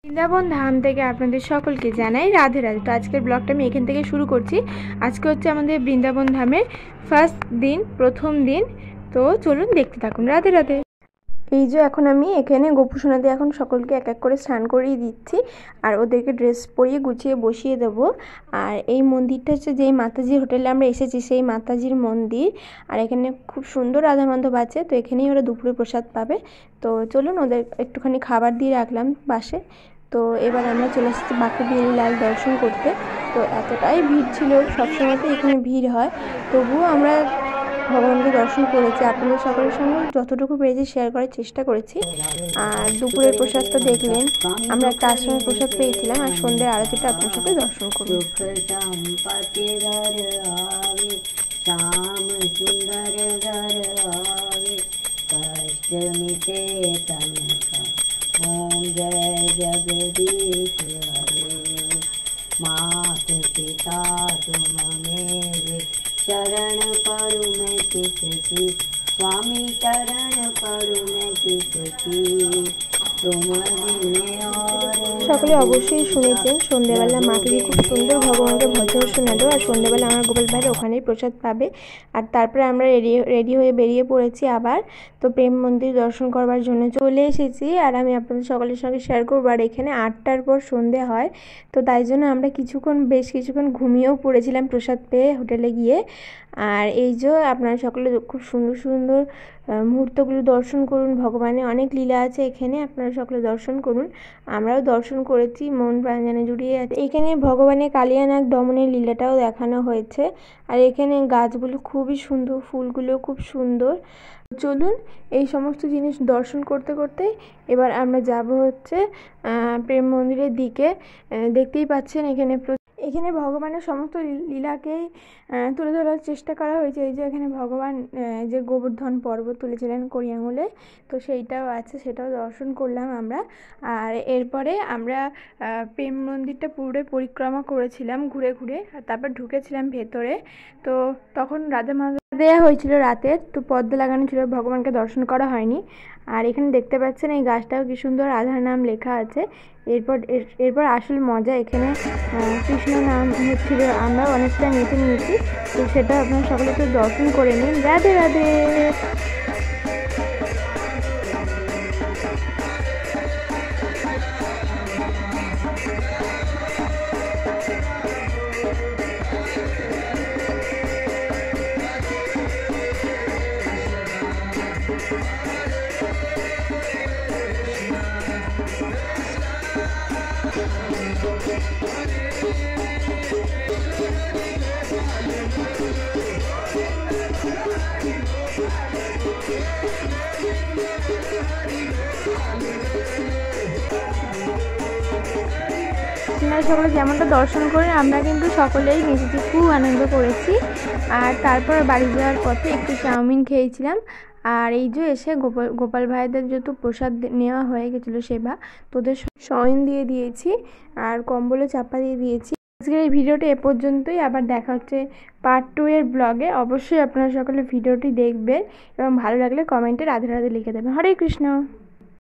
বৃন্দাবন ধাম থেকে আপনাদের সকলকে জানাই রাধে রাধে। তো আজকের ব্লগটা আমি এখান থেকে শুরু করছি। আজকে হচ্ছে আমাদের বৃন্দাবন ধামের ফার্স্ট দিন, প্রথম দিন। তো চলুন দেখতে থাকুন। রাধে রাধে। এই যে এখন আমি এখানে গোপুসোনা দিয়ে এখন সকলকে এক এক করে স্নান করিয়ে দিচ্ছি আর ওদেরকে ড্রেস পরিয়ে গুছিয়ে বসিয়ে দেবো। আর এই মন্দিরটা হচ্ছে যেই মাতাজির হোটেলে আমরা এসেছি সেই মাতাজির মন্দির। আর এখানে খুব সুন্দর রাধা মাধব আছে, তো এখানেই ওরা দুপুরে প্রসাদ পাবে। তো চলুন ওদের একটুখানি খাবার দিয়ে রাখলাম পাশে। তো এবার আমরা চলে এসেছি বাঁকুবিহারী লাল দর্শন করতে। তো এতটাই ভিড় ছিল, সবসময় তো এখানে ভিড় হয়, তবুও আমরা ভগবানকে দর্শন করেছি। আপনাদের সকলের সঙ্গে যতটুকু পেরেছি শেয়ার করার চেষ্টা করেছি। আর দুপুরের প্রসাদটা দেখলেন, আমরা একটা আশ্রমের প্রসাদ পেয়েছিলাম। আর সন্ধ্যের আরতিটা আপনার সাথে দর্শন করুন। ओम जय जगदीश हरे। मात पिता तुम मेरे, चरण पड़ू मैं किसकी, स्वामी चरण पड़ू मैं किसकी, तुम बिने और। সকলে অবশ্যই শুনেছেন সন্ধ্যেবেলা মাকে খুব সুন্দর ভগবানকে ভজন শোনালো। আর সন্ধ্যেবেলা আমার গোপাল ভাইয়ের ওখানেই প্রসাদ পাবে। আর তারপরে আমরা রেডি হয়ে বেরিয়ে পড়েছি আবার। তো প্রেম মন্দির দর্শন করবার জন্য চলে এসেছি। আর আমি আপনাদের সকলের সঙ্গে শেয়ার করবো। আর এখানে 8টার পর সন্ধে হয়, তো তাই জন্য আমরা বেশ কিছুক্ষণ ঘুমিয়েও পড়েছিলাম প্রসাদ পেয়ে হোটেলে গিয়ে। আর এই যে আপনারা সকলে খুব সুন্দর সুন্দর মুহূর্তগুলো দর্শন করুন। ভগবানের অনেক লীলা আছে এখানে, আপনারা সকলে দর্শন করুন। আমরাও দর্শন করেছি, মন প্রাণ যেন জুড়িয়ে আছে। এখানে ভগবানের কালিয়ানাগ দমনের লীলাটাও দেখানো হয়েছে। আর এখানে গাছগুলো খুবই সুন্দর, ফুলগুলো খুব সুন্দর। চলুন এই সমস্ত জিনিস দর্শন করতে করতে এবার আমরা যাব হচ্ছে প্রেম মন্দিরের দিকে। দেখতেই পাচ্ছেন এখানে ভগবানের সমস্ত লীলাকেই তুলে ধরার চেষ্টা করা হয়েছে। এই যে এখানে ভগবান যে গোবর্ধন পর্বত তুলেছিলেন কড়ি আঙুলে, তো সেইটাও আছে, সেটাও দর্শন করলাম আমরা। আর এরপরে আমরা প্রেম মন্দিরটা পুরোটাই পরিক্রমা করেছিলাম ঘুরে ঘুরে। আর তারপর ঢুকেছিলাম ভেতরে। তো তখন রাধা মাধব দেওয়া হয়েছিল রাতের, তো পর্দা লাগানো ছিল, ভগবানকে দর্শন করা হয়নি। আর এখানে দেখতে পাচ্ছেন এই গাছটাও কি সুন্দর রাধার নাম লেখা আছে। এরপর আসল মজা, এখানে কৃষ্ণ নাম হচ্ছিল, আমরা অনেকটা নেচে নিয়েছি। তো সেটা আপনারা সকলে একটু দর্শন করে নিন। রাধে রাধে। আপনারা সকলে যেমনটা দর্শন করে আমরা কিন্তু সকলেই নেচেছি, খুব আনন্দ করেছি। আর তারপর বাড়ি যাওয়ার পথে একটু চাউমিন খেয়েছিলাম। আর এই যে এসে গোপাল ভাইদের যেহেতু প্রসাদ নেওয়া হয়ে গেছিলো সেবা, তোদের শয়ন দিয়ে দিয়েছি আর কম্বলে চাপা দিয়ে দিয়েছি। আজকের এই ভিডিওটা এ পর্যন্তই। আবার দেখা হচ্ছে পার্ট 2 এর ব্লগে। অবশ্যই আপনারা সকলে ভিডিওটি দেখবেন এবং ভালো লাগলে কমেন্টে রাধে রাধে লিখে দেবেন। হরে কৃষ্ণ।